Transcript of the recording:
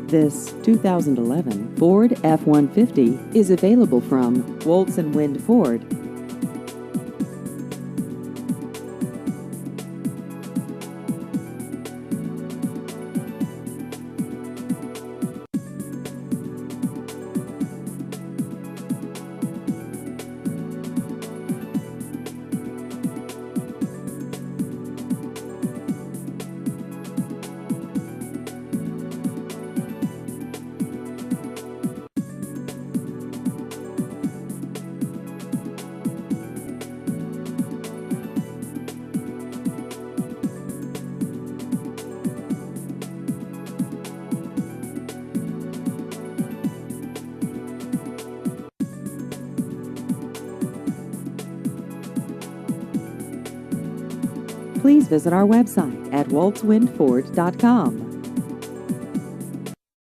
This 2011 Ford F-150 is available from Woltz and Wind Ford. Please visit our website at woltzwindford.com.